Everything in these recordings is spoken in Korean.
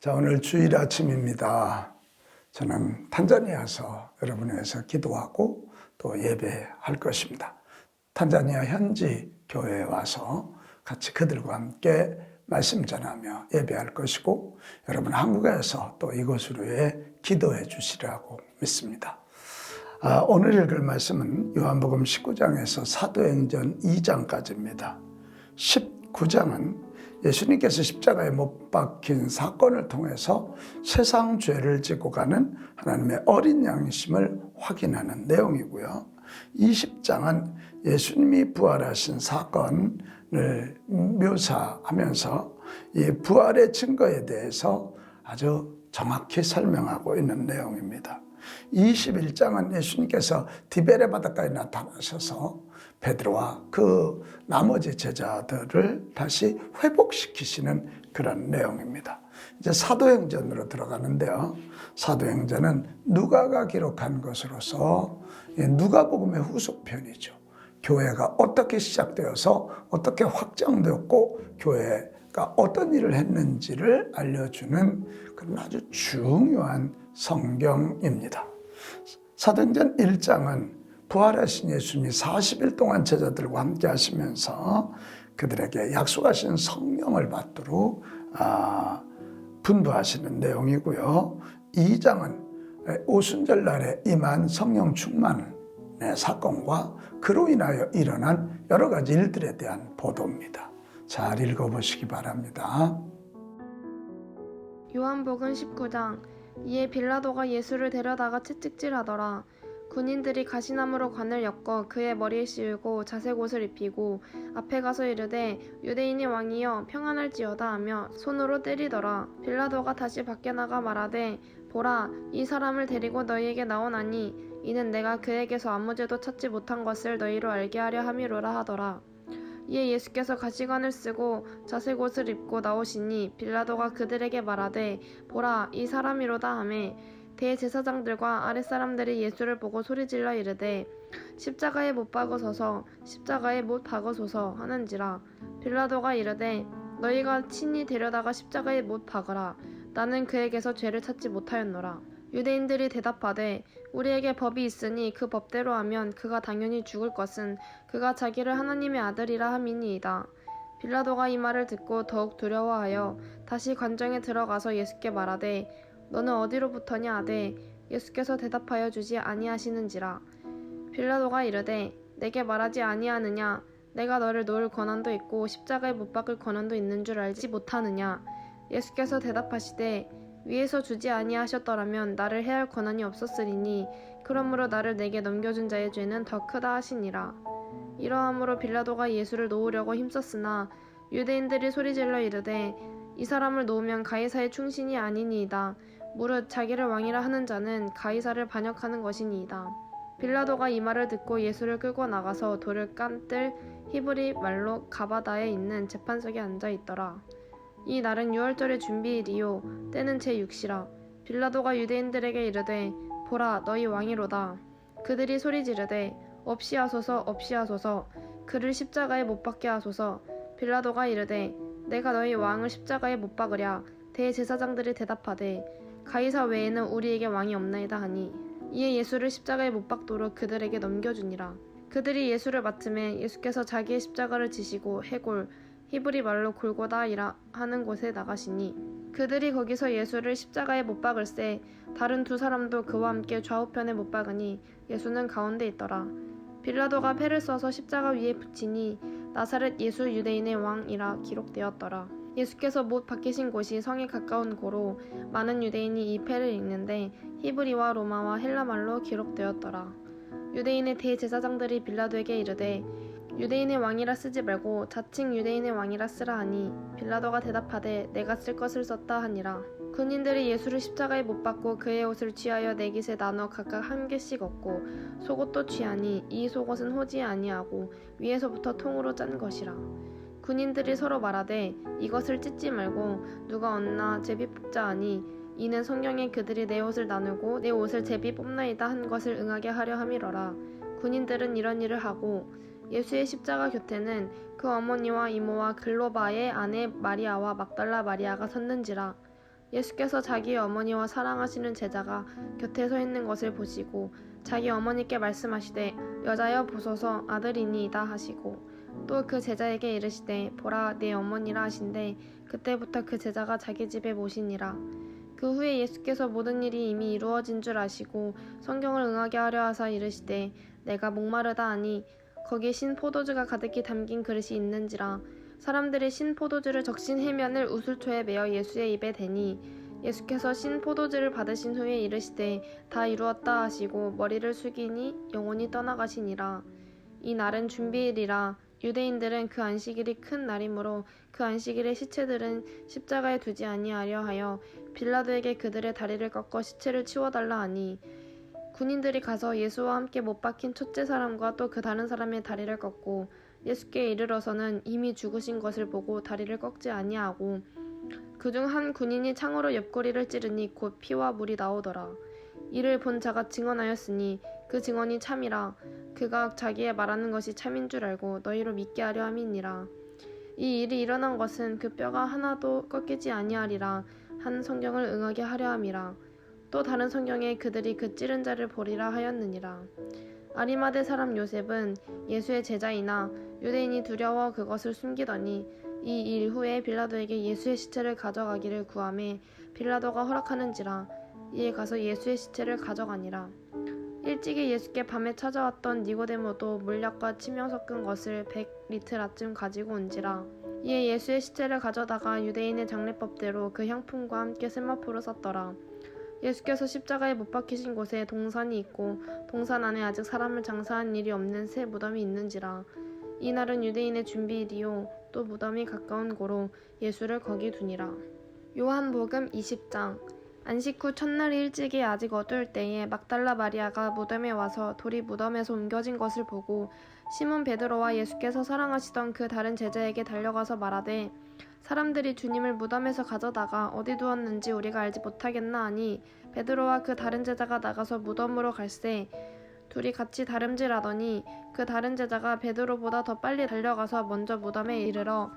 자, 오늘 주일 아침입니다. 저는 탄자니아에서 여러분을 위해서 기도하고 또 예배할 것입니다. 탄자니아 현지 교회에 와서 같이 그들과 함께 말씀 전하며 예배할 것이고, 여러분 한국에서 또 이것을 위해 기도해 주시라고 믿습니다. 오늘 읽을 말씀은 요한복음 19장에서 사도행전 2장까지입니다. 19장은 예수님께서 십자가에 못 박힌 사건을 통해서 세상 죄를 지고 가는 하나님의 어린 양심을 확인하는 내용이고요. 20장은 예수님이 부활하신 사건을 묘사하면서 이 부활의 증거에 대해서 아주 정확히 설명하고 있는 내용입니다. 21장은 예수님께서 디베레 바닷가에 나타나셔서 베드로와 그 나머지 제자들을 다시 회복시키시는 그런 내용입니다. 이제 사도행전으로 들어가는데요. 사도행전은 누가가 기록한 것으로서 누가복음의 후속편이죠. 교회가 어떻게 시작되어서 어떻게 확장되었고 교회가 어떤 일을 했는지를 알려주는 그런 아주 중요한 성경입니다. 사도행전 1장은 부활하신 예수님이 40일 동안 제자들과 함께 하시면서 그들에게 약속하신 성령을 받도록 분부하시는 내용이고요. 2장은 오순절날에 임한 성령 충만의 사건과 그로 인하여 일어난 여러 가지 일들에 대한 보도입니다. 잘 읽어보시기 바랍니다. 요한복음 19장. 이에 빌라도가 예수를 데려다가 채찍질하더라. 군인들이 가시나무로 관을 엮어 그의 머리에 씌우고 자색 옷을 입히고 앞에 가서 이르되 유대인의 왕이여 평안할지어다 하며 손으로 때리더라. 빌라도가 다시 밖에 나가 말하되 보라, 이 사람을 데리고 너희에게 나오나니 이는 내가 그에게서 아무 죄도 찾지 못한 것을 너희로 알게 하려 함이로라 하더라. 이에 예수께서 가시관을 쓰고 자색 옷을 입고 나오시니 빌라도가 그들에게 말하되 보라, 이 사람이로다 하매 대제사장들과 아랫사람들이 예수를 보고 소리질러 이르되 십자가에 못 박으소서, 십자가에 못 박으소서 하는지라. 빌라도가 이르되 너희가 친히 데려다가 십자가에 못 박으라. 나는 그에게서 죄를 찾지 못하였노라. 유대인들이 대답하되 우리에게 법이 있으니 그 법대로 하면 그가 당연히 죽을 것은 그가 자기를 하나님의 아들이라 함이니이다. 빌라도가 이 말을 듣고 더욱 두려워하여 다시 관정에 들어가서 예수께 말하되 너는 어디로부터냐 하되 예수께서 대답하여 주지 아니하시는지라. 빌라도가 이르되 내게 말하지 아니하느냐? 내가 너를 놓을 권한도 있고 십자가에 못 박을 권한도 있는 줄 알지 못하느냐? 예수께서 대답하시되 위에서 주지 아니하셨더라면 나를 해할 권한이 없었으리니 그러므로 나를 내게 넘겨준 자의 죄는 더 크다 하시니라. 이러함으로 빌라도가 예수를 놓으려고 힘썼으나 유대인들이 소리질러 이르되 이 사람을 놓으면 가이사의 충신이 아니니이다. 무릇 자기를 왕이라 하는 자는 가이사를 반역하는 것이니이다. 빌라도가 이 말을 듣고 예수를 끌고 나가서 돌을 깐뜰 히브리 말로 가바다에 있는 재판석에 앉아 있더라. 이 날은 유월절의 준비일이요 때는 제6시라. 빌라도가 유대인들에게 이르되 보라, 너희 왕이로다. 그들이 소리 지르되 없이 하소서, 없이 하소서. 그를 십자가에 못 박게 하소서. 빌라도가 이르되 내가 너희 왕을 십자가에 못 박으랴. 대제사장들이 대답하되 가이사 외에는 우리에게 왕이 없나이다 하니 이에 예수를 십자가에 못 박도록 그들에게 넘겨주니라. 그들이 예수를 맡음에 예수께서 자기의 십자가를 지시고 해골 히브리 말로 골고다이라 하는 곳에 나가시니 그들이 거기서 예수를 십자가에 못 박을새 다른 두 사람도 그와 함께 좌우편에 못 박으니 예수는 가운데 있더라. 빌라도가 패를 써서 십자가 위에 붙이니 나사렛 예수 유대인의 왕이라 기록되었더라. 예수께서 못 박히신 곳이 성에 가까운 고로 많은 유대인이 이 패를 읽는데 히브리와 로마와 헬라말로 기록되었더라. 유대인의 대제사장들이 빌라도에게 이르되 유대인의 왕이라 쓰지 말고 자칭 유대인의 왕이라 쓰라 하니 빌라도가 대답하되 내가 쓸 것을 썼다 하니라. 군인들이 예수를 십자가에 못 박고 그의 옷을 취하여 네 깃에 나눠 각각 한 개씩 얻고 속옷도 취하니 이 속옷은 호지 아니하고 위에서부터 통으로 짠 것이라. 군인들이 서로 말하되 이것을 찢지 말고 누가 얻나 제비 뽑자 하니 이는 성경에 그들이 내 옷을 나누고 내 옷을 제비 뽑나이다 한 것을 응하게 하려 함이러라. 군인들은 이런 일을 하고 예수의 십자가 곁에는 그 어머니와 이모와 글로바의 아내 마리아와 막달라 마리아가 섰는지라. 예수께서 자기의 어머니와 사랑하시는 제자가 곁에 서 있는 것을 보시고 자기 어머니께 말씀하시되 여자여 보소서 아들이니이다 하시고 또 그 제자에게 이르시되 보라 네 어머니라 하신대 그때부터 그 제자가 자기 집에 모시니라. 그 후에 예수께서 모든 일이 이미 이루어진 줄 아시고 성경을 응하게 하려 하사 이르시되 내가 목마르다 하니 거기 신 포도주가 가득히 담긴 그릇이 있는지라. 사람들이 신 포도주를 적신 해면을 우슬초에 메어 예수의 입에 대니 예수께서 신 포도주를 받으신 후에 이르시되 다 이루었다 하시고 머리를 숙이니 영혼이 떠나가시니라. 이 날은 준비일이라. 유대인들은 그 안식일이 큰 날이므로 그 안식일에 시체들은 십자가에 두지 아니하려 하여 빌라도에게 그들의 다리를 꺾어 시체를 치워달라 하니 군인들이 가서 예수와 함께 못 박힌 첫째 사람과 또 그 다른 사람의 다리를 꺾고 예수께 이르러서는 이미 죽으신 것을 보고 다리를 꺾지 아니하고 그중 한 군인이 창으로 옆구리를 찌르니 곧 피와 물이 나오더라. 이를 본 자가 증언하였으니 그 증언이 참이라. 그가 자기의 말하는 것이 참인 줄 알고 너희로 믿게 하려 함이니라. 이 일이 일어난 것은 그 뼈가 하나도 꺾이지 아니하리라 한 성경을 응하게 하려 함이라. 또 다른 성경에 그들이 그 찌른 자를 보리라 하였느니라. 아리마대 사람 요셉은 예수의 제자이나 유대인이 두려워 그것을 숨기더니 이 일 후에 빌라도에게 예수의 시체를 가져가기를 구하매 빌라도가 허락하는지라. 이에 가서 예수의 시체를 가져가니라. 일찍이 예수께 밤에 찾아왔던 니고데모도 물약과 치명 섞은 것을 100리트라쯤 가지고 온지라. 이에 예수의 시체를 가져다가 유대인의 장례법대로 그 향품과 함께 세마포로 쌌더라. 예수께서 십자가에 못 박히신 곳에 동산이 있고 동산 안에 아직 사람을 장사한 일이 없는 새 무덤이 있는지라. 이날은 유대인의 준비일이요 또 무덤이 가까운 고로 예수를 거기 두니라. 요한복음 20장. 안식 후 첫날 일찍이 아직 어두울 때에 막달라 마리아가 무덤에 와서 돌이 무덤에서 옮겨진 것을 보고 시몬 베드로와 예수께서 사랑하시던 그 다른 제자에게 달려가서 말하되 사람들이 주님을 무덤에서 가져다가 어디 두었는지 우리가 알지 못하겠나 하니 베드로와 그 다른 제자가 나가서 무덤으로 갈새 둘이 같이 다름질하더니 그 다른 제자가 베드로보다 더 빨리 달려가서 먼저 무덤에 이르러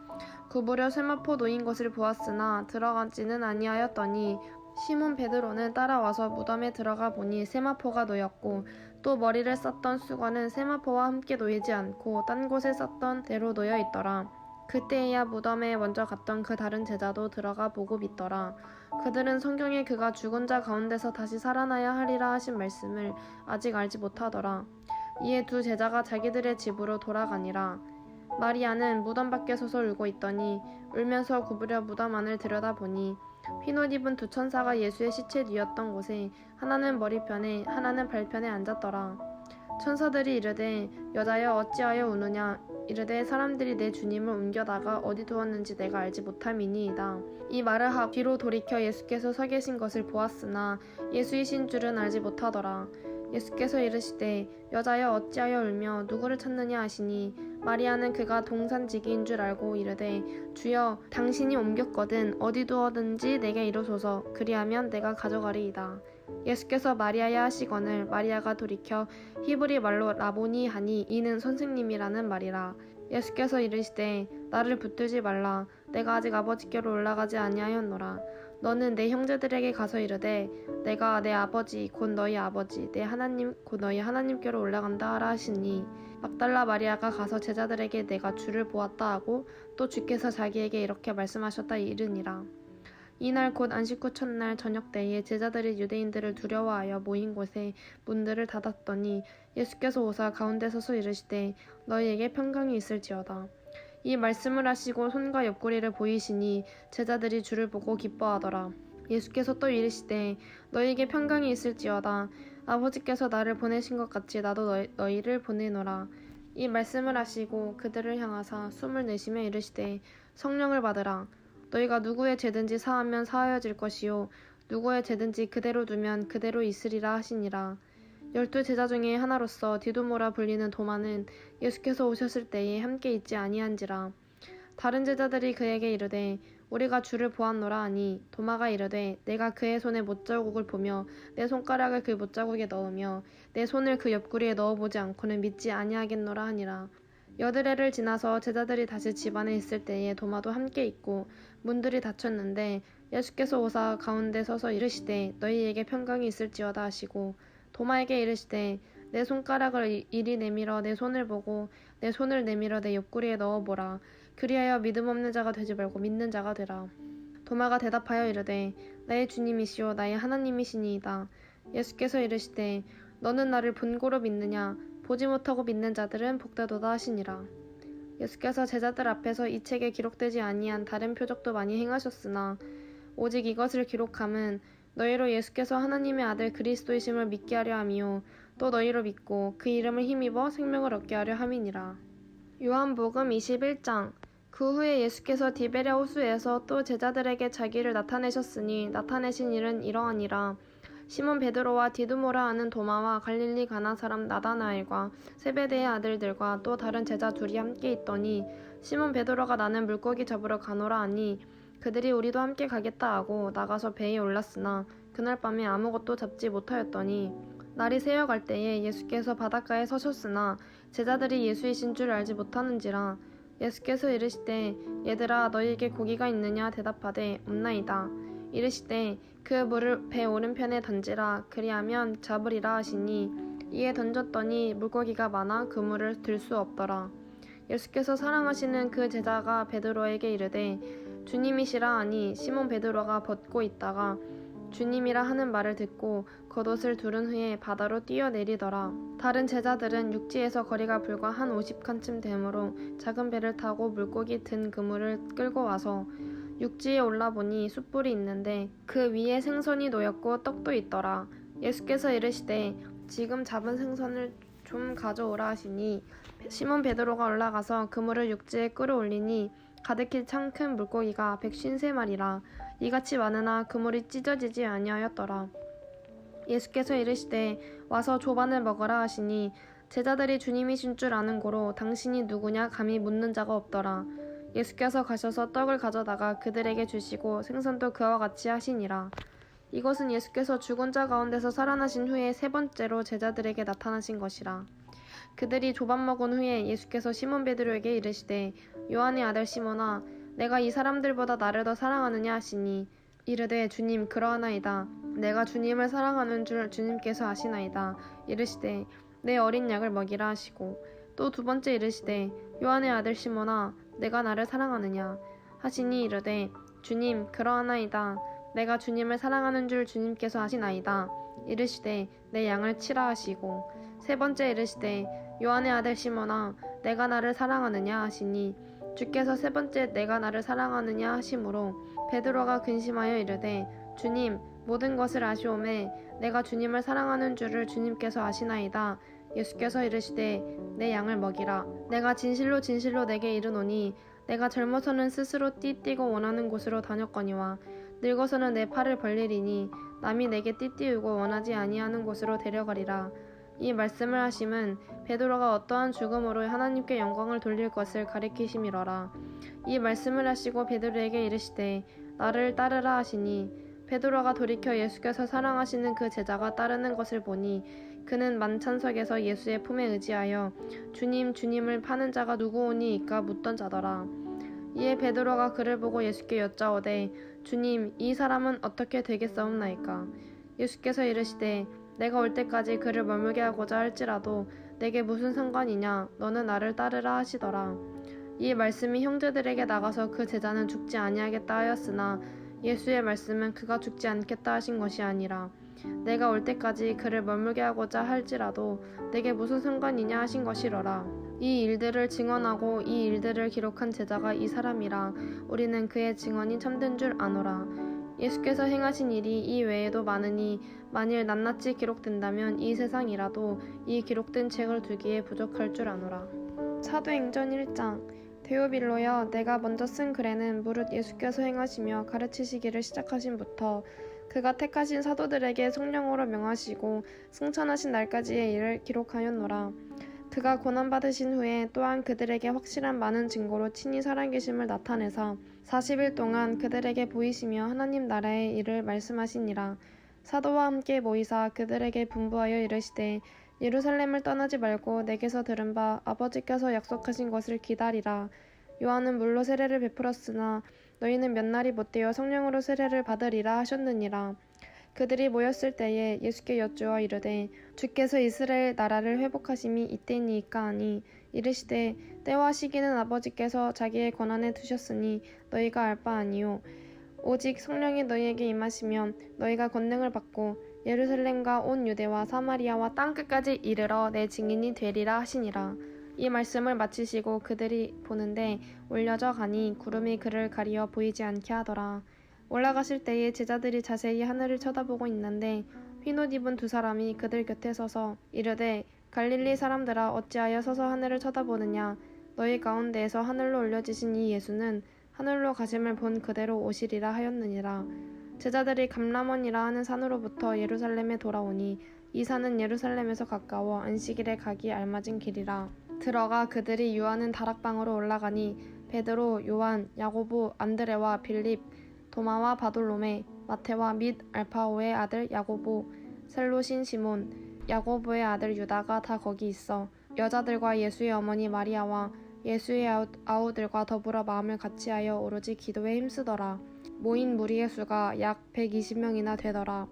구부려 세마포 놓인 것을 보았으나 들어가지는 아니하였더니 시몬 베드로는 따라와서 무덤에 들어가 보니 세마포가 놓였고 또 머리를 썼던 수건은 세마포와 함께 놓이지 않고 딴 곳에 썼던 대로 놓여 있더라. 그때야 무덤에 먼저 갔던 그 다른 제자도 들어가 보고 믿더라. 그들은 성경에 그가 죽은 자 가운데서 다시 살아나야 하리라 하신 말씀을 아직 알지 못하더라. 이에 두 제자가 자기들의 집으로 돌아가니라. 마리아는 무덤 밖에 서서 울고 있더니 울면서 구부려 무덤 안을 들여다보니 흰옷 입은 두 천사가 예수의 시체 뒤였던 곳에 하나는 머리편에 하나는 발편에 앉았더라. 천사들이 이르되 여자여 어찌하여 우느냐. 이르되 사람들이 내 주님을 옮겨다가 어디 두었는지 내가 알지 못함이니이다. 이 말을 하고 뒤로 돌이켜 예수께서 서 계신 것을 보았으나 예수이신 줄은 알지 못하더라. 예수께서 이르시되 여자여 어찌하여 울며 누구를 찾느냐 하시니 마리아는 그가 동산지기인 줄 알고 이르되 주여 당신이 옮겼거든 어디 두었든지 내게 이르소서 그리하면 내가 가져가리이다. 예수께서 마리아야 하시거늘 마리아가 돌이켜 히브리 말로 라보니 하니 이는 선생님이라는 말이라. 예수께서 이르시되 나를 붙들지 말라. 내가 아직 아버지께로 올라가지 아니하였노라. 너는 내 형제들에게 가서 이르되 내가 내 아버지 곧 너희 아버지 내 하나님 곧 너희 하나님께로 올라간다 하라 하시니 막달라 마리아가 가서 제자들에게 내가 주를 보았다 하고 또 주께서 자기에게 이렇게 말씀하셨다 이르니라. 이날 곧 안식 후 첫날 저녁 때에 제자들이 유대인들을 두려워하여 모인 곳에 문들을 닫았더니 예수께서 오사 가운데 서서 이르시되 너희에게 평강이 있을지어다. 이 말씀을 하시고 손과 옆구리를 보이시니 제자들이 주를 보고 기뻐하더라. 예수께서 또 이르시되 너희에게 평강이 있을지어다. 아버지께서 나를 보내신 것 같이 나도 너희를 보내노라. 이 말씀을 하시고 그들을 향하사 숨을 내쉬며 이르시되 성령을 받으라. 너희가 누구의 죄든지 사하면 사하여질 것이요 누구의 죄든지 그대로 두면 그대로 있으리라 하시니라. 12 제자 중에 하나로서 디두모라 불리는 도마는 예수께서 오셨을 때에 함께 있지 아니한지라. 다른 제자들이 그에게 이르되 우리가 주를 보았노라 하니 도마가 이르되 내가 그의 손에 못자국을 보며 내 손가락을 그 못자국에 넣으며 내 손을 그 옆구리에 넣어보지 않고는 믿지 아니하겠노라 하니라. 여드레를 지나서 제자들이 다시 집 안에 있을 때에 도마도 함께 있고 문들이 닫혔는데 예수께서 오사 가운데 서서 이르시되 너희에게 평강이 있을지어다 하시고 도마에게 이르시되 내 손가락을 이리 내밀어 내 손을 보고 내 손을 내밀어 내 옆구리에 넣어보라. 그리하여 믿음 없는 자가 되지 말고 믿는 자가 되라. 도마가 대답하여 이르되 나의 주님이시오 나의 하나님이시니이다. 예수께서 이르시되 너는 나를 본고로 믿느냐? 보지 못하고 믿는 자들은 복되도다 하시니라. 예수께서 제자들 앞에서 이 책에 기록되지 아니한 다른 표적도 많이 행하셨으나 오직 이것을 기록함은 너희로 예수께서 하나님의 아들 그리스도이심을 믿게 하려 함이요 또 너희로 믿고 그 이름을 힘입어 생명을 얻게 하려 함이니라. 요한복음 21장. 그 후에 예수께서 디베랴 호수에서 또 제자들에게 자기를 나타내셨으니 나타내신 일은 이러하니라. 시몬 베드로와 디두모라 하는 도마와 갈릴리 가나 사람 나다나엘과 세베대의 아들들과 또 다른 제자 둘이 함께 있더니 시몬 베드로가 나는 물고기 잡으러 가노라 하니 그들이 우리도 함께 가겠다 하고 나가서 배에 올랐으나 그날 밤에 아무것도 잡지 못하였더니 날이 새어갈 때에 예수께서 바닷가에 서셨으나 제자들이 예수이신 줄 알지 못하는지라. 예수께서 이르시되 얘들아 너희에게 고기가 있느냐 대답하되 없나이다. 이르시되 그 물을 배 오른편에 던지라. 그리하면 잡으리라 하시니 이에 던졌더니 물고기가 많아 그물을 들 수 없더라. 예수께서 사랑하시는 그 제자가 베드로에게 이르되 주님이시라 하니 시몬 베드로가 벗고 있다가 주님이라 하는 말을 듣고 겉옷을 두른 후에 바다로 뛰어내리더라. 다른 제자들은 육지에서 거리가 불과 한 50칸쯤 되므로 작은 배를 타고 물고기 든 그물을 끌고 와서 육지에 올라보니 숯불이 있는데 그 위에 생선이 놓였고 떡도 있더라. 예수께서 이르시되 지금 잡은 생선을 좀 가져오라 하시니 시몬 베드로가 올라가서 그물을 육지에 끌어올리니 가득히 참 큰 물고기가 153마리라. 이같이 많으나 그물이 찢어지지 아니하였더라. 예수께서 이르시되 와서 조반을 먹으라 하시니 제자들이 주님이신 줄 아는 고로 당신이 누구냐 감히 묻는 자가 없더라. 예수께서 가셔서 떡을 가져다가 그들에게 주시고 생선도 그와 같이 하시니라. 이것은 예수께서 죽은 자 가운데서 살아나신 후에 세 번째로 제자들에게 나타나신 것이라. 그들이 조반 먹은 후에 예수께서 시몬 베드로에게 이르시되 요한의 아들 시몬아 내가 이 사람들보다 나를 더 사랑하느냐 하시니 이르되 주님 그러하나이다. 내가 주님을 사랑하는 줄 주님께서 아시나이다. 이르시되 내 어린 양을 먹이라 하시고 또 두 번째 이르시되 요한의 아들 시몬아 내가 나를 사랑하느냐 하시니 이르되 주님 그러하나이다. 내가 주님을 사랑하는 줄 주님께서 아시나이다. 이르시되 내 양을 치라 하시고 세 번째 이르시되 요한의 아들 시몬아 내가 나를 사랑하느냐 하시니 주께서 세 번째 내가 나를 사랑하느냐 하심으로 베드로가 근심하여 이르되 주님 모든 것을 아시오매 내가 주님을 사랑하는 줄을 주님께서 아시나이다. 예수께서 이르시되 내 양을 먹이라. 내가 진실로 진실로 내게 이르노니 내가 젊어서는 스스로 띠뛰고 원하는 곳으로 다녔거니와 늙어서는 내 팔을 벌리리니 남이 내게 띠띠우고 원하지 아니하는 곳으로 데려가리라. 이 말씀을 하심은 베드로가 어떠한 죽음으로 하나님께 영광을 돌릴 것을 가리키심이러라. 이 말씀을 하시고 베드로에게 이르시되 나를 따르라 하시니 베드로가 돌이켜 예수께서 사랑하시는 그 제자가 따르는 것을 보니 그는 만찬석에서 예수의 품에 의지하여 주님 주님을 파는 자가 누구오니이까 묻던 자더라. 이에 베드로가 그를 보고 예수께 여짜오되 주님 이 사람은 어떻게 되겠사옵나이까. 예수께서 이르시되 내가 올 때까지 그를 머물게 하고자 할지라도 내게 무슨 상관이냐 너는 나를 따르라 하시더라. 이 말씀이 형제들에게 나가서 그 제자는 죽지 아니하겠다 하였으나 예수의 말씀은 그가 죽지 않겠다 하신 것이 아니라 내가 올 때까지 그를 머물게 하고자 할지라도 내게 무슨 상관이냐 하신 것이러라. 이 일들을 증언하고 이 일들을 기록한 제자가 이 사람이라 우리는 그의 증언이 참된 줄 아노라. 예수께서 행하신 일이 이 외에도 많으니 만일 낱낱이 기록된다면 이 세상이라도 이 기록된 책을 두기에 부족할 줄 아노라. 사도행전 1장. 데오빌로여 내가 먼저 쓴 글에는 무릇 예수께서 행하시며 가르치시기를 시작하신부터 그가 택하신 사도들에게 성령으로 명하시고 승천하신 날까지의 일을 기록하였노라. 그가 고난받으신 후에 또한 그들에게 확실한 많은 증거로 친히 살아계심을 나타내사 40일 동안 그들에게 보이시며 하나님 나라의 일을 말씀하시니라. 사도와 함께 모이사 그들에게 분부하여 이르시되 예루살렘을 떠나지 말고 내게서 들은 바 아버지께서 약속하신 것을 기다리라. 요한은 물로 세례를 베풀었으나 너희는 몇 날이 못되어 성령으로 세례를 받으리라 하셨느니라. 그들이 모였을 때에 예수께 여쭈어 이르되 주께서 이스라엘 나라를 회복하심이 이때니이까 하니 이르시되 때와 시기는 아버지께서 자기의 권한에 두셨으니 너희가 알 바 아니요 오직 성령이 너희에게 임하시면 너희가 권능을 받고 예루살렘과 온 유대와 사마리아와 땅끝까지 이르러 내 증인이 되리라 하시니라. 이 말씀을 마치시고 그들이 보는데 올려져 가니 구름이 그를 가리어 보이지 않게 하더라. 올라가실 때에 제자들이 자세히 하늘을 쳐다보고 있는데 흰옷 입은 두 사람이 그들 곁에 서서 이르되 갈릴리 사람들아 어찌하여 서서 하늘을 쳐다보느냐. 너희 가운데에서 하늘로 올려지신 이 예수는 하늘로 가심을 본 그대로 오시리라 하였느니라. 제자들이 감람원이라 하는 산으로부터 예루살렘에 돌아오니 이 산은 예루살렘에서 가까워 안식일에 가기 알맞은 길이라. 들어가 그들이 유하는 다락방으로 올라가니 베드로, 요한, 야고보, 안드레와 빌립, 도마와 바돌로메, 마테와 및 알파오의 아들 야고보, 셀로신 시몬, 야고보의 아들 유다가 다 거기 있어 여자들과 예수의 어머니 마리아와 예수의 아우들과 더불어 마음을 같이하여 오로지 기도에 힘쓰더라. 모인 무리의 수가 약 120명이나 되더라.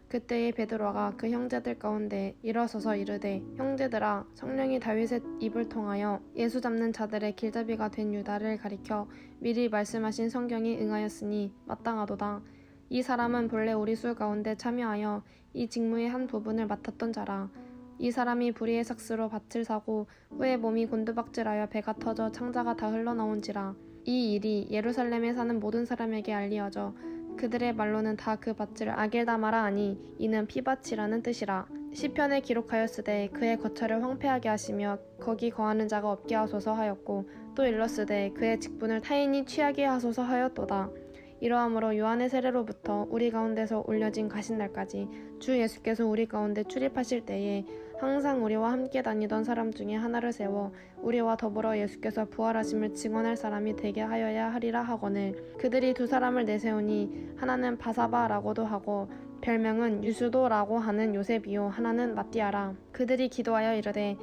그때에 베드로가 그 형제들 가운데 일어서서 이르되 형제들아 성령이 다윗의 입을 통하여 예수 잡는 자들의 길잡이가 된 유다를 가리켜 미리 말씀하신 성경이 응하였으니 마땅하도다. 이 사람은 본래 우리 술 가운데 참여하여 이 직무의 한 부분을 맡았던 자라. 이 사람이 불의의 삭스로 밭을 사고 후에 몸이 곤두박질하여 배가 터져 창자가 다 흘러나온지라. 이 일이 예루살렘에 사는 모든 사람에게 알리어져 그들의 말로는 다 그 밭을 아겔다마라 하니 이는 피밭이라는 뜻이라. 시편에 기록하였으되 그의 거처를 황폐하게 하시며 거기 거하는 자가 없게 하소서 하였고 또 일렀으되 그의 직분을 타인이 취하게 하소서 하였도다. 이러함으로 요한의 세례로부터 우리 가운데서 올려진 가신날까지 주 예수께서 우리 가운데 출입하실 때에 항상 우리와 함께 다니던 사람 중에 하나를 세워 우리와 더불어 예수께서 부활하심을 증언할 사람이 되게 하여야 하리라 하거늘 그들이 두 사람을 내세우니 하나는 바사바라고도 하고 별명은 유수도라고 하는 요셉이요 하나는 마띠아라. 그들이 기도하여 이르되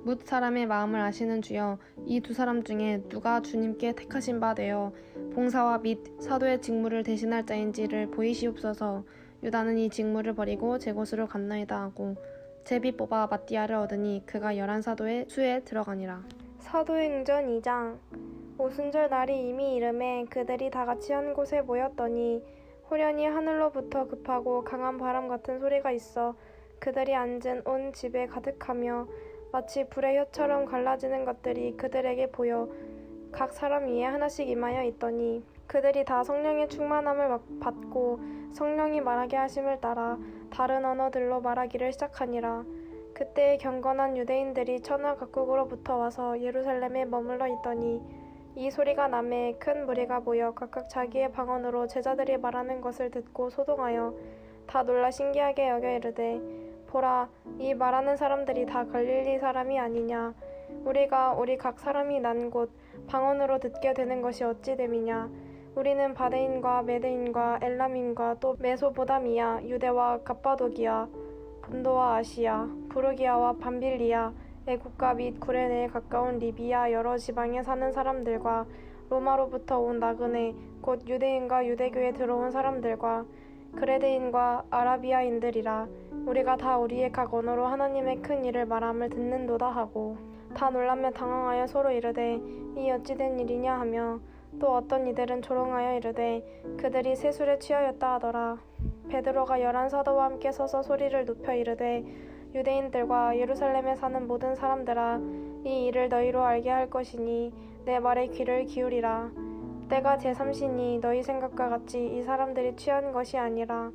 뭇 사람의 마음을 아시는 주여 이 두 사람 중에 누가 주님께 택하신 바 되어 봉사와 및 사도의 직무를 대신할 자인지를 보이시옵소서. 유다는 이 직무를 버리고 제 곳으로 갔나이다 하고 제비 뽑아 마띠아를 얻으니 그가 11사도의 수에 들어가니라. 사도행전 2장. 오순절 날이 이미 이름에 그들이 다같이 한 곳에 모였더니 호련히 하늘로부터 급하고 강한 바람 같은 소리가 있어 그들이 앉은 온 집에 가득하며 마치 불의 혀처럼 갈라지는 것들이 그들에게 보여 각 사람 위에 하나씩 임하여 있더니 그들이 다 성령의 충만함을 받고 성령이 말하게 하심을 따라 다른 언어들로 말하기를 시작하니라. 그때 경건한 유대인들이 천하 각국으로부터 와서 예루살렘에 머물러 있더니 이 소리가 나매 큰 무리가 모여 각각 자기의 방언으로 제자들이 말하는 것을 듣고 소동하여 다 놀라 신기하게 여겨 이르되 보라, 이 말하는 사람들이 다 갈릴리 사람이 아니냐. 우리가 우리 각 사람이 난 곳 방언으로 듣게 되는 것이 어찌 됨이냐. 우리는 바데인과 메데인과 엘람인과 또 메소보다미아, 유대와 갑바도기아, 본도와 아시아, 부르기아와 밤빌리아, 애국가 및 구레네에 가까운 리비아 여러 지방에 사는 사람들과 로마로부터 온 나그네 곧 유대인과 유대교에 들어온 사람들과 그레데인과 아라비아인들이라. 우리가 다 우리의 각 언어로 하나님의 큰 일을 말함을 듣는도다 하고 다 놀라며 당황하여 서로 이르되 이 어찌 된 일이냐 하며 또 어떤 이들은 조롱하여 이르되 그들이 세술에 취하였다 하더라. 베드로가 11사도와 함께 서서 소리를 높여 이르되 유대인들과 예루살렘에 사는 모든 사람들아 이 일을 너희로 알게 할 것이니 내 말에 귀를 기울이라. 때가 제3시니 너희 생각과 같이 이 사람들이 취한 것이 아니라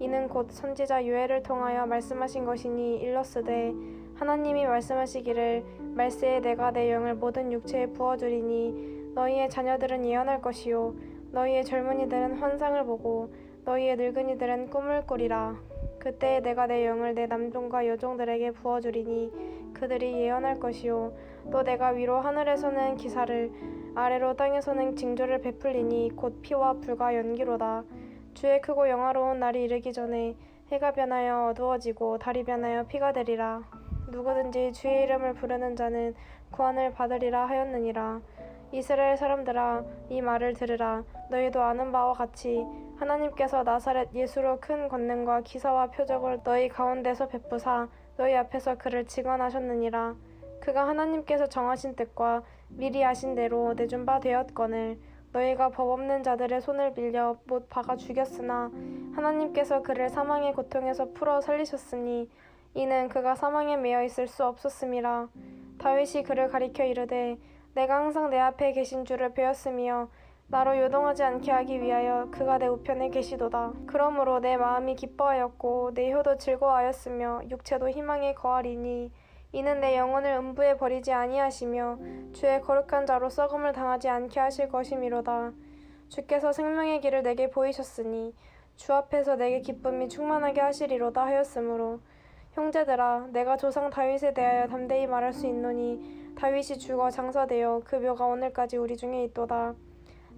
이는 곧 선지자 요엘을 통하여 말씀하신 것이니 일렀으되 하나님이 말씀하시기를 말세에 내가 내 영을 모든 육체에 부어주리니 너희의 자녀들은 예언할 것이요 너희의 젊은이들은 환상을 보고 너희의 늙은이들은 꿈을 꾸리라. 그때에 내가 내 영을 내 남종과 여종들에게 부어주리니 그들이 예언할 것이요 또 내가 위로 하늘에서는 기사를 아래로 땅에서는 징조를 베풀리니 곧 피와 불과 연기로다. 주의 크고 영화로운 날이 이르기 전에 해가 변하여 어두워지고 달이 변하여 피가 되리라. 누구든지 주의 이름을 부르는 자는 구원을 받으리라 하였느니라. 이스라엘 사람들아, 이 말을 들으라. 너희도 아는 바와 같이 하나님께서 나사렛 예수로 큰 권능과 기사와 표적을 너희 가운데서 베푸사 너희 앞에서 그를 직언하셨느니라. 그가 하나님께서 정하신 뜻과 미리 아신 대로 내준 바 되었거늘 너희가 법 없는 자들의 손을 빌려 못 박아 죽였으나 하나님께서 그를 사망의 고통에서 풀어 살리셨으니 이는 그가 사망에 매여 있을 수 없었음이라. 다윗이 그를 가리켜 이르되 내가 항상 내 앞에 계신 줄을 배웠으며 나로 요동하지 않게 하기 위하여 그가 내 우편에 계시도다. 그러므로 내 마음이 기뻐하였고 내 혀도 즐거워하였으며 육체도 희망에 거하리니 이는 내 영혼을 음부에 버리지 아니하시며 주의 거룩한 자로 썩음을 당하지 않게 하실 것이미로다. 주께서 생명의 길을 내게 보이셨으니 주 앞에서 내게 기쁨이 충만하게 하시리로다 하였으므로 형제들아, 내가 조상 다윗에 대하여 담대히 말할 수 있노니 다윗이 죽어 장사되어 그 묘가 오늘까지 우리 중에 있도다.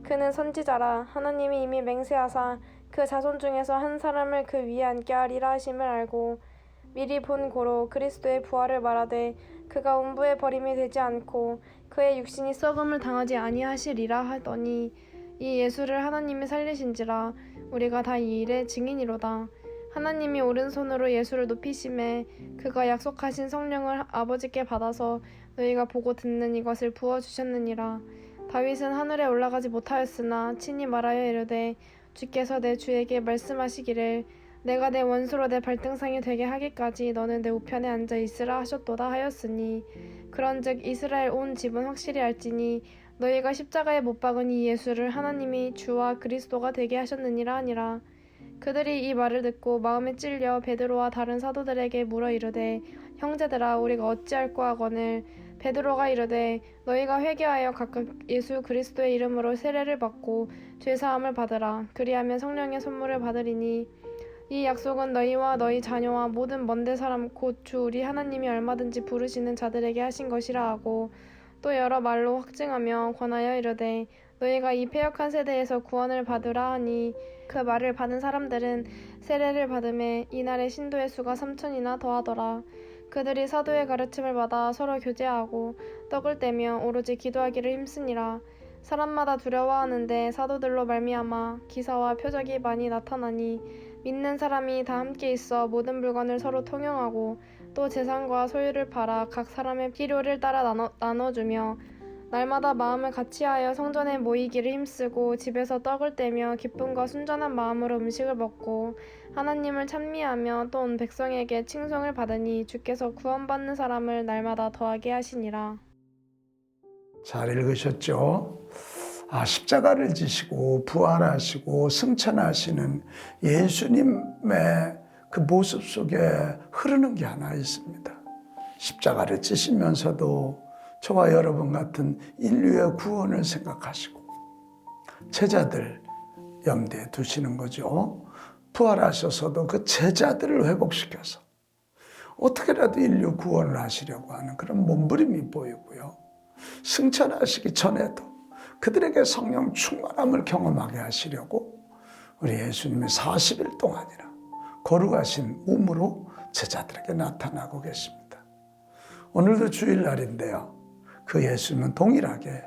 그는 선지자라. 하나님이 이미 맹세하사 그 자손 중에서 한 사람을 그 위에 앉게 하리라 하심을 알고 미리 본 고로 그리스도의 부활을 말하되 그가 음부에 버림이 되지 않고 그의 육신이 썩음을 당하지 아니하시리라 하더니 이 예수를 하나님이 살리신지라. 우리가 다 이 일의 증인이로다. 하나님이 오른손으로 예수를 높이심에 그가 약속하신 성령을 아버지께 받아서 너희가 보고 듣는 이것을 부어주셨느니라. 다윗은 하늘에 올라가지 못하였으나 친히 말하여 이르되 주께서 내 주에게 말씀하시기를 내가 내 원수로 내 발등상이 되게 하기까지 너는 내 우편에 앉아 있으라 하셨도다 하였으니 그런즉 이스라엘 온 집은 확실히 알지니 너희가 십자가에 못 박은 이 예수를 하나님이 주와 그리스도가 되게 하셨느니라 하니라. 그들이 이 말을 듣고 마음에 찔려 베드로와 다른 사도들에게 물어 이르되 형제들아, 우리가 어찌할꼬 하거늘 베드로가 이르되 너희가 회개하여 각각 예수 그리스도의 이름으로 세례를 받고 죄사함을 받으라. 그리하면 성령의 선물을 받으리니 이 약속은 너희와 너희 자녀와 모든 먼데 사람 곧 주 우리 하나님이 얼마든지 부르시는 자들에게 하신 것이라 하고 또 여러 말로 확증하며 권하여 이르되 너희가 이 패역한 세대에서 구원을 받으라 하니 그 말을 받은 사람들은 세례를 받음에 이날의 신도의 수가 3,000이나 더하더라. 그들이 사도의 가르침을 받아 서로 교제하고 떡을 떼며 오로지 기도하기를 힘쓰니라. 사람마다 두려워하는데 사도들로 말미암아 기사와 표적이 많이 나타나니 믿는 사람이 다 함께 있어 모든 물건을 서로 통용하고 또 재산과 소유를 팔아 각 사람의 필요를 따라 나눠주며 날마다 마음을 같이하여 성전에 모이기를 힘쓰고 집에서 떡을 떼며 기쁨과 순전한 마음으로 음식을 먹고 하나님을 찬미하며 또 온 백성에게 칭송을 받으니 주께서 구원받는 사람을 날마다 더하게 하시니라. 잘 읽으셨죠? 십자가를 지시고 부활하시고 승천하시는 예수님의 그 모습 속에 흐르는 게 하나 있습니다. 십자가를 지시면서도 저와 여러분 같은 인류의 구원을 생각하시고 제자들 염두에 두시는 거죠. 부활하셔서도 그 제자들을 회복시켜서 어떻게라도 인류 구원을 하시려고 하는 그런 몸부림이 보이고요. 승천하시기 전에도 그들에게 성령 충만함을 경험하게 하시려고 우리 예수님이 40일 동안이나 거룩하신 몸으로 제자들에게 나타나고 계십니다. 오늘도 주일날인데요. 그 예수님은 동일하게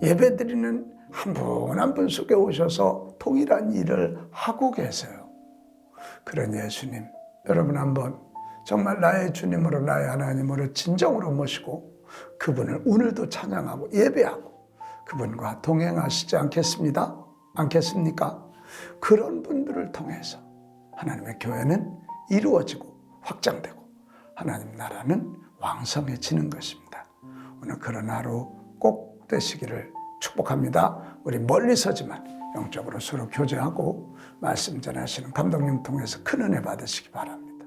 예배드리는 한 분 한 분 속에 오셔서 동일한 일을 하고 계세요. 그런 예수님, 여러분 한번 정말 나의 주님으로 나의 하나님으로 진정으로 모시고 그분을 오늘도 찬양하고 예배하고 그분과 동행하시지 않겠습니까? 그런 분들을 통해서 하나님의 교회는 이루어지고 확장되고 하나님 나라는 왕성해지는 것입니다. 오늘 그런 하루 꼭 되시기를 축복합니다. 우리 멀리 서지만 영적으로 서로 교제하고 말씀 전하시는 감독님 통해서 큰 은혜 받으시기 바랍니다.